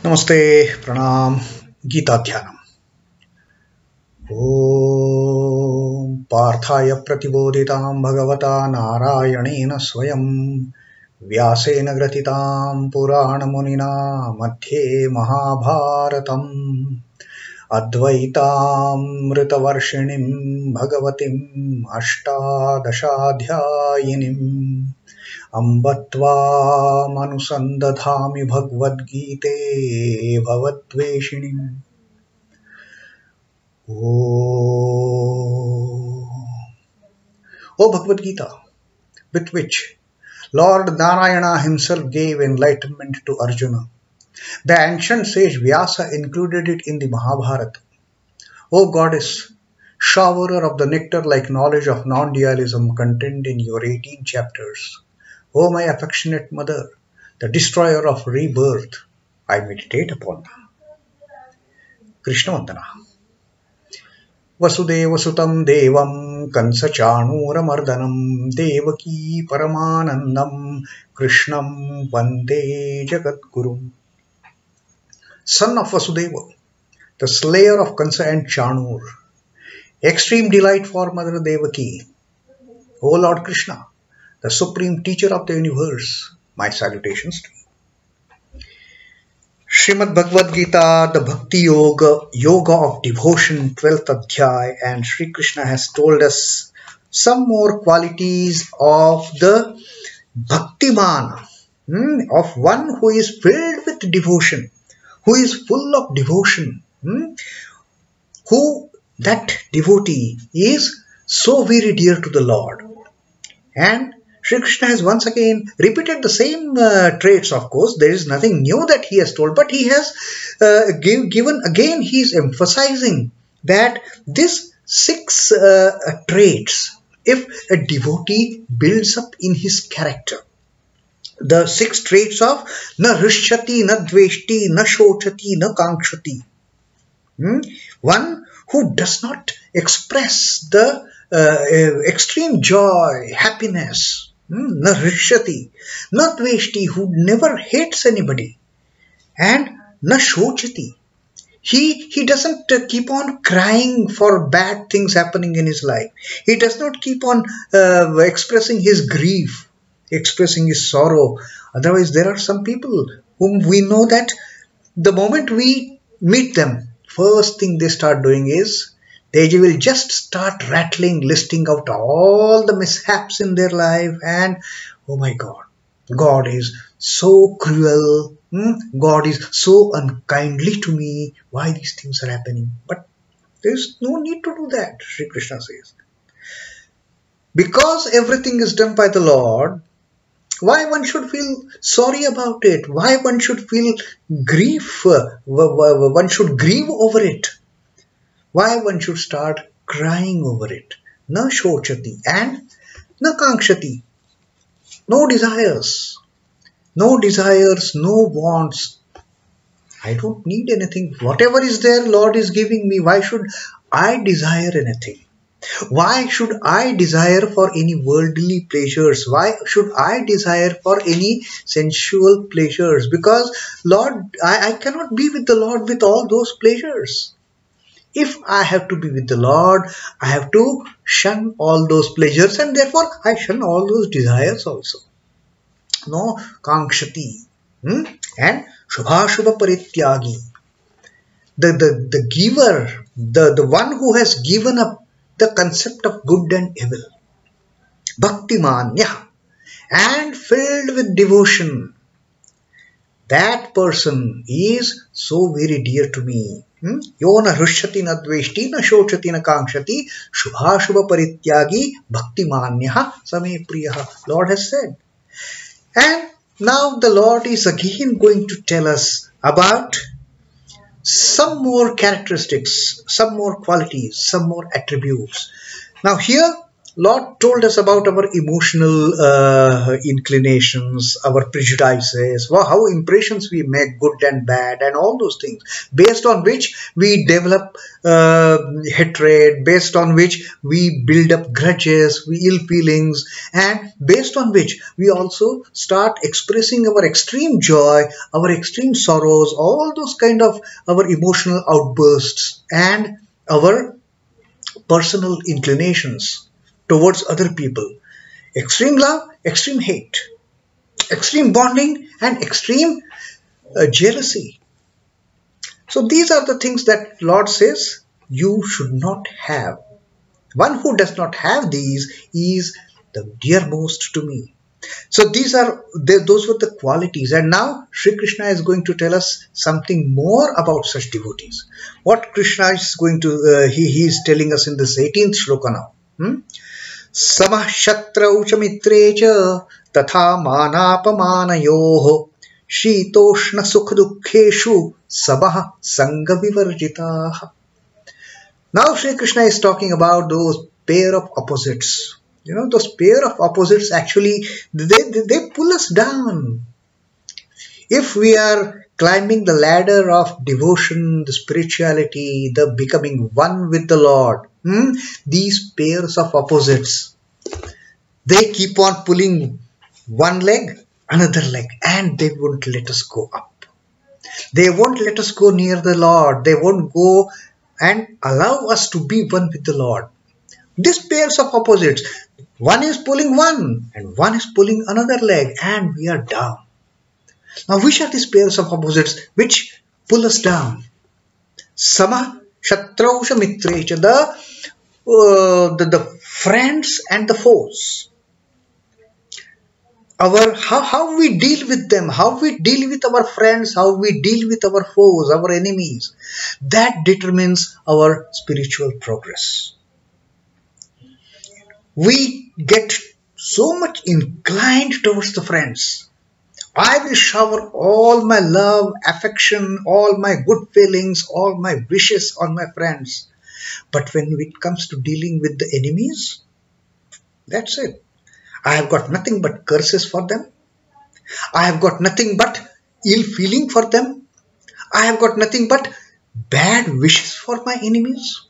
Namaste, Pranam, Gita Dhyanam. Om Parthaya Pratibodhitam Bhagavata Narayanena Swayam Vyasena Gratitam Purana Munina Madhye Mahabharatam Advaitam Ritavarshinim Bhagavatim Ashtadashadhyayinim Ambatva manusandadhami Bhagavad Gite Bhavatveshinim. O Bhagavad Gita, with which Lord Narayana himself gave enlightenment to Arjuna. The ancient sage Vyasa included it in the Mahabharata. O Goddess, showerer of the nectar-like knowledge of non-dualism contained in your 18 chapters. O my affectionate mother, the destroyer of rebirth, I meditate upon. Krishna Vandana. Vasudeva Sutam Devam Kansa Chanura Mardanam Devaki Paramanandam Krishnam Vande Jagat Guru. Son of Vasudeva, the slayer of Kansa and Chanur, extreme delight for Mother Devaki. O Lord Krishna, the supreme teacher of the universe, my salutations to you. Srimad Bhagavad Gita, the Bhakti Yoga of devotion, 12th Adhyay, and Sri Krishna has told us some more qualities of the Bhaktiman, of one who is filled with devotion, who is full of devotion, who that devotee is so very dear to the Lord. And Sri Krishna has once again repeated the same traits, of course. There is nothing new that he has told, but he has given again, he is emphasizing that these 6 traits, if a devotee builds up in his character, the 6 traits of na rishyati, na dveshti, na shochati, na kankshati. One who does not express the extreme joy, happiness, na rishyati, na dveshti, who never hates anybody, and na shochati. He doesn't keep on crying for bad things happening in his life. He does not keep on expressing his grief, expressing his sorrow. Otherwise, there are some people whom we know that the moment we meet them, first thing they start doing is they will just start rattling, listing out all the mishaps in their life, and oh my God, God is so cruel, God is so unkindly to me, why these things are happening? But there is no need to do that, Sri Krishna says. Because everything is done by the Lord, why one should feel sorry about it? Why one should feel grief? One should grieve over it. Why one should start crying over it? Na shochati and na kankshati. No desires. No desires, no wants. I don't need anything. Whatever is there, Lord is giving me. Why should I desire anything? Why should I desire for any worldly pleasures? Why should I desire for any sensual pleasures? Because Lord, I cannot be with the Lord with all those pleasures. If I have to be with the Lord, I have to shun all those pleasures, and therefore I shun all those desires also. No kankshati. And shubha shubha parityagi. The giver, the one who has given up the concept of good and evil. Bhaktimanyaḥ, and filled with devotion. That person is so very dear to me. Yo na rishyati na dveshti na shochati na kankshati shubha shubha parityagi bhaktimanyaḥ same priyaḥ. Lord has said. And now the Lord is again going to tell us about some more characteristics, some more qualities, some more attributes. Now here Lord told us about our emotional inclinations, our prejudices, how impressions we make, good and bad, and all those things, based on which we develop hatred, based on which we build up grudges, ill feelings, and based on which we also start expressing our extreme joy, our extreme sorrows, all those kind of our emotional outbursts, and our personal inclinations towards other people. Extreme love, extreme hate, extreme bonding, and extreme jealousy. So these are the things that Lord says you should not have. One who does not have these is the dearmost to me. So those were the qualities. And now Sri Krishna is going to tell us something more about such devotees. What Krishna is going to, he is telling us in this 18th shloka now. Samaḥ śatrau mitre tathā mānāpamānayoḥ śītoṣṇasukhaduḥkheṣu samaḥ saṅgavivarjitaḥ. Now Sri Krishna is talking about those pair of opposites. You know, those pair of opposites actually, they pull us down. If we are climbing the ladder of devotion, the spirituality, the becoming one with the Lord, these pairs of opposites, they keep on pulling one leg, another leg, and they won't let us go up. They won't let us go near the Lord. They won't go and allow us to be one with the Lord. These pairs of opposites, one is pulling one and one is pulling another leg, and we are down. Now, which are these pairs of opposites which pull us down? Samaḥ śatrau mitre, the friends and the foes. How we deal with them, how we deal with our friends, how we deal with our foes, our enemies, that determines our spiritual progress. We get so much inclined towards the friends. I will shower all my love, affection, all my good feelings, all my wishes on my friends. But when it comes to dealing with the enemies, that's it. I have got nothing but curses for them. I have got nothing but ill feeling for them. I have got nothing but bad wishes for my enemies.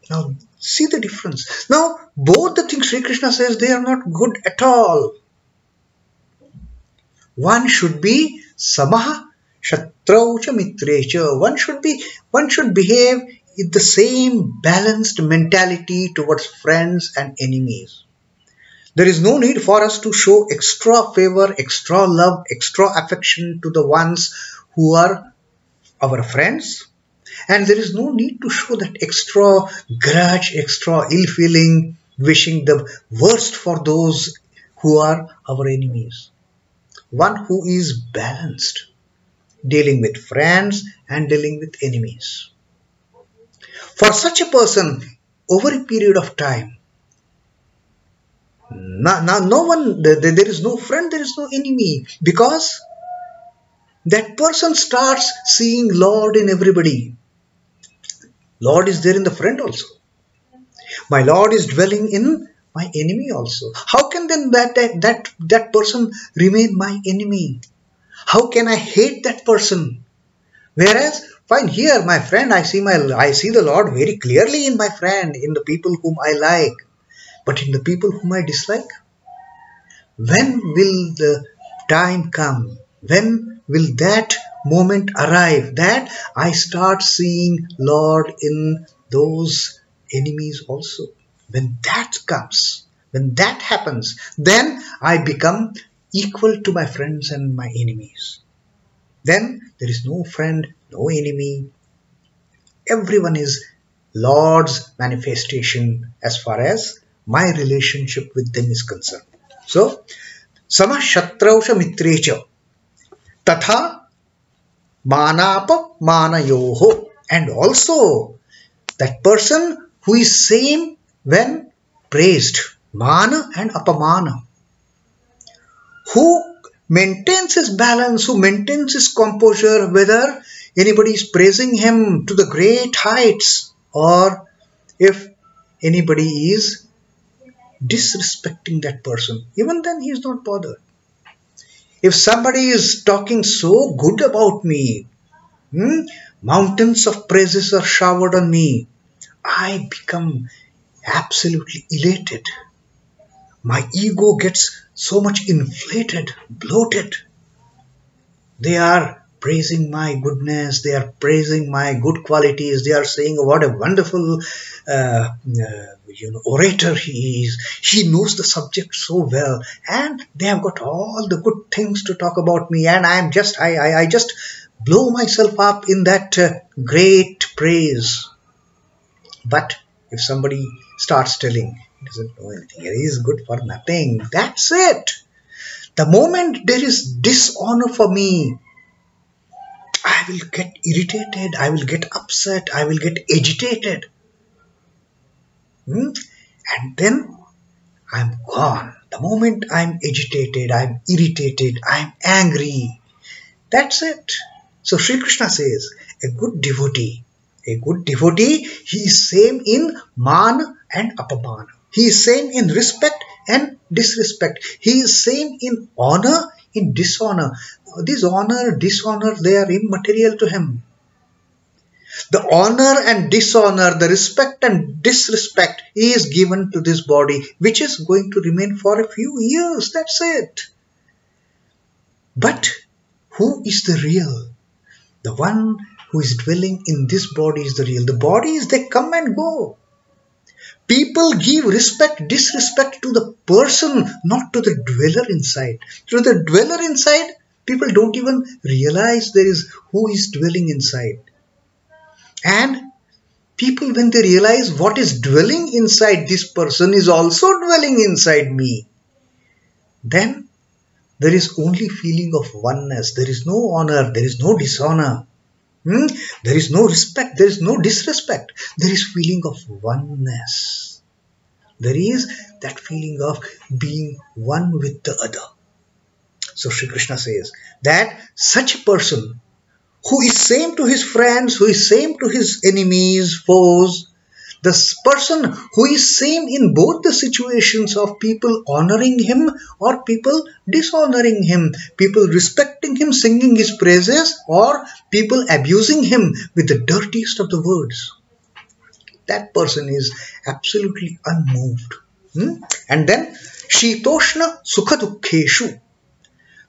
Now, see the difference. Now, both the things Sri Krishna says, they are not good at all. One should be samaḥ śatrau mitre. One should behave with the same balanced mentality towards friends and enemies. There is no need for us to show extra favor, extra love, extra affection to the ones who are our friends. And there is no need to show that extra grudge, extra ill feeling, wishing the worst for those who are our enemies. One who is balanced, dealing with friends and dealing with enemies. For such a person, over a period of time, there is no friend, there is no enemy, because that person starts seeing Lord in everybody. Lord is there in the friend also. My Lord is dwelling in my enemy also. How can then that person remain my enemy? How can I hate that person? Whereas, fine, here my friend, I see the Lord very clearly in my friend, in the people whom I like. But in the people whom I dislike, when will the time come? When will that moment arrive that I start seeing Lord in those enemies also? When that comes, when that happens, then I become equal to my friends and my enemies. Then there is no friend, no enemy. Everyone is Lord's manifestation as far as my relationship with them is concerned. So, samaḥ śatrau mitre tathā mānāpamānayoḥ. And also, that person who is same when praised, mana and apamana, who maintains his balance, who maintains his composure, whether anybody is praising him to the great heights or if anybody is disrespecting that person, even then he is not bothered. If somebody is talking so good about me, mountains of praises are showered on me, I become absolutely elated. My ego gets so much inflated, bloated. They are praising my goodness, they are praising my good qualities, they are saying what a wonderful orator he is. He knows the subject so well, and they have got all the good things to talk about me, and I just blow myself up in that great praise. But if somebody starts telling, he doesn't know anything, he is good for nothing, that's it. The moment there is dishonor for me, I will get irritated, I will get upset, I will get agitated. And then I'm gone. The moment I'm agitated, I'm irritated, I'm angry. That's it. So Sri Krishna says, a good devotee, he is same in man and apamana. He is same in respect and disrespect. He is same in honor, in dishonor. This honor, dishonor, they are immaterial to him. The honor and dishonor, the respect and disrespect is given to this body, which is going to remain for a few years. That's it. But who is the real? The one who is dwelling in this body is the real. The bodies, they come and go. People give respect, disrespect to the person, not to the dweller inside. To the dweller inside, people don't even realize there is who is dwelling inside. And people, when they realize what is dwelling inside this person is also dwelling inside me, then there is only feeling of oneness. There is no honor, there is no dishonor. There is no respect, there is no disrespect. There is feeling of oneness. There is that feeling of being one with the other. So Sri Krishna says that such a person who is same to his friends, who is same to his enemies, foes, the person who is same in both the situations of people honoring him or people dishonoring him, people respecting him, singing his praises, or people abusing him with the dirtiest of the words. That person is absolutely unmoved. And then śītoṣṇasukhaduḥkheṣu.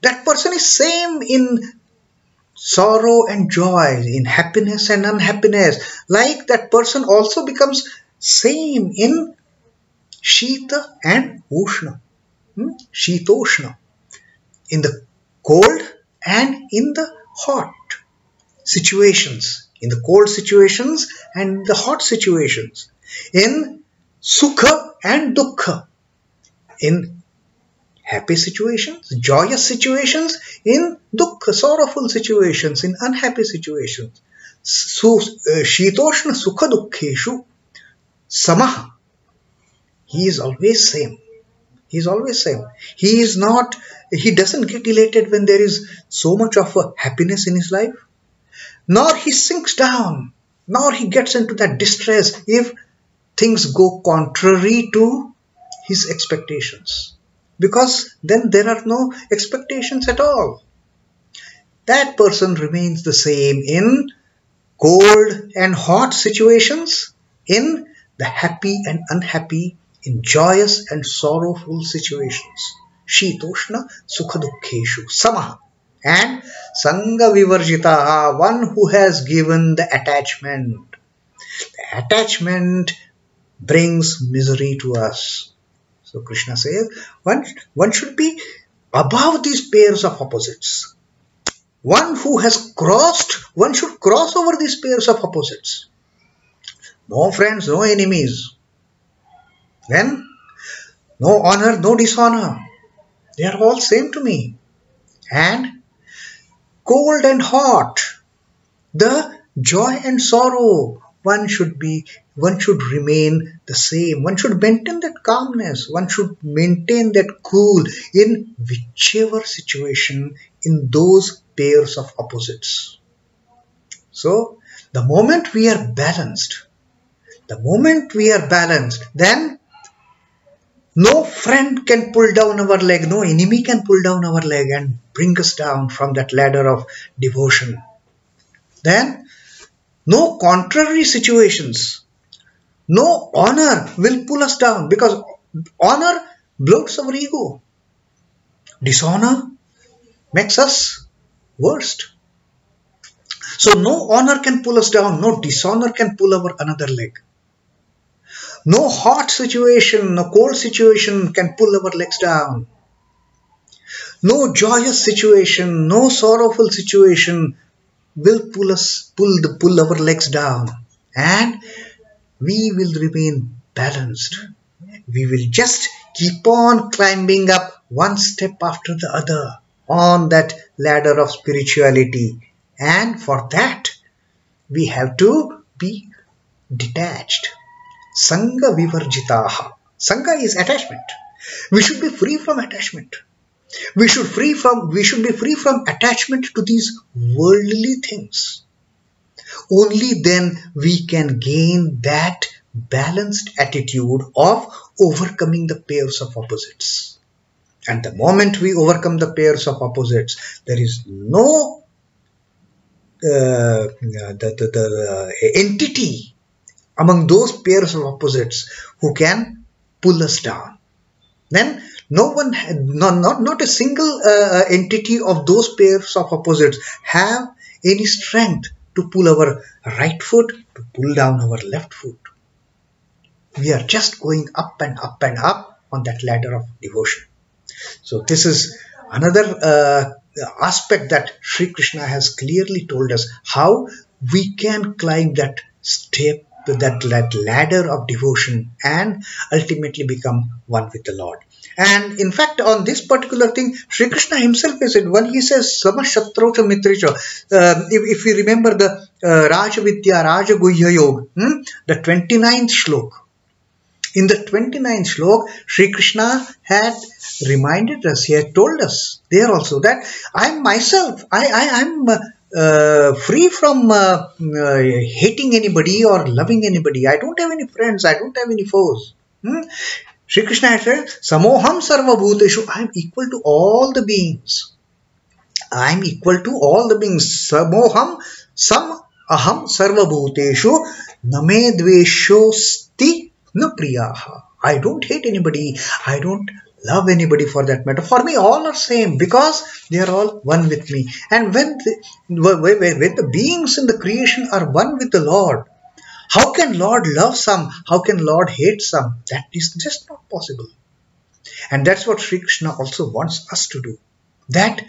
That person is same in sorrow and joy, in happiness and unhappiness. Like that person also becomes same in Shita and Ushna. śītoṣṇa. In the cold and in the hot situations. In the cold situations and the hot situations. In sukha and dukkha. In happy situations, joyous situations, in dukkha, sorrowful situations, in unhappy situations. So, śītoṣṇasukhaduḥkheṣu, samaḥ. He is always same. He is always same. He doesn't get elated when there is so much of happiness in his life. Nor he sinks down, nor he gets into that distress if things go contrary to his expectations. Because then there are no expectations at all. That person remains the same in cold and hot situations, in the happy and unhappy, in joyous and sorrowful situations. śītoṣṇasukhaduḥkheṣu, samaḥ. And saṅgavivarjitaḥ, one who has given the attachment. The attachment brings misery to us. So Krishna says, one should be above these pairs of opposites. One who has crossed, one should cross over these pairs of opposites. No friends, no enemies. Then, no honor, no dishonor. They are all same to me. And cold and hot, the joy and sorrow, one should remain the same. One should maintain that calmness. One should maintain that cool in whichever situation, in those pairs of opposites. So, the moment we are balanced, then No friend can pull down our leg, no enemy can pull down our leg and bring us down from that ladder of devotion. Then, no contrary situations, no honor will pull us down, because honor bloats our ego. Dishonor makes us worst. So no honor can pull us down, no dishonor can pull our another leg. No hot situation, no cold situation can pull our legs down. No joyous situation, no sorrowful situation will pull our legs down, and we will remain balanced. We will just keep on climbing up one step after the other on that ladder of spirituality, and for that we have to be detached. Saṅgavivarjitaḥ. Saṅga is attachment. We should be free from attachment. We should be free from attachment to these worldly things. Only then we can gain that balanced attitude of overcoming the pairs of opposites. And the moment we overcome the pairs of opposites, there is no entity among those pairs of opposites who can pull us down. Then no one, not a single entity of those pairs of opposites have any strength to pull our right foot, to pull down our left foot. We are just going up and up and up on that ladder of devotion. So this is another aspect that Sri Krishna has clearly told us, how we can climb that step, that ladder of devotion, and ultimately become one with the Lord. And in fact, on this particular thing, Sri Krishna himself has said, when he says samaḥ śatrau mitre, if we remember the Raja Vidya Raja Guhya Yoga, the 29th Shloka. In the 29th Shloka, Sri Krishna had reminded us, he had told us there also that I myself, I'm free from hating anybody or loving anybody. I don't have any friends, I don't have any foes. Sri Krishna had said, samoḥam sarva bhuteshu, I am equal to all the beings. I am equal to all the beings. Samoḥam sam aham sarva bhuteshu name dveshosti na priyaha. I don't hate anybody, I don't love anybody for that matter. For me, all are same, because they are all one with me. And when the beings in the creation are one with the Lord, how can Lord love some? How can Lord hate some? That is just not possible. And that's what Sri Krishna also wants us to do. That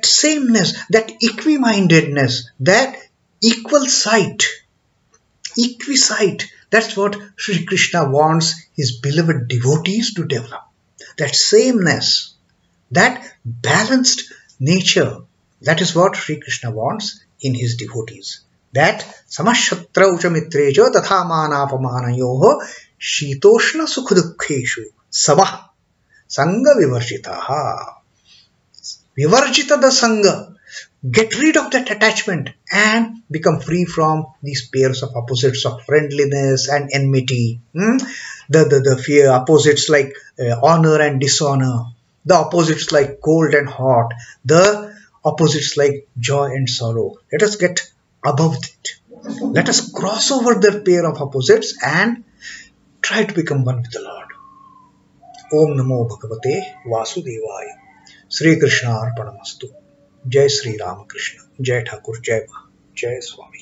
sameness, that equimindedness, that equal sight, equisight, that's what Sri Krishna wants his beloved devotees to develop. That sameness, that balanced nature, that is what Sri Krishna wants in his devotees. That samaḥ mitre tathā mānāpamānayoḥ śītoṣṇasukhaduḥkheṣu samaḥ saṅgavivarjitaḥ. Vivarjita the sangha. Get rid of that attachment and become free from these pairs of opposites of friendliness and enmity. The fear opposites like honor and dishonor. The opposites like cold and hot. The opposites like joy and sorrow. Let us get above it. Let us cross over the pair of opposites and try to become one with the Lord. Om Namo Bhagavate Vasudevaya. Sri Krishna Arpanamastu. Jai Sri Ramakrishna. Jai Thakur. Jai Swami.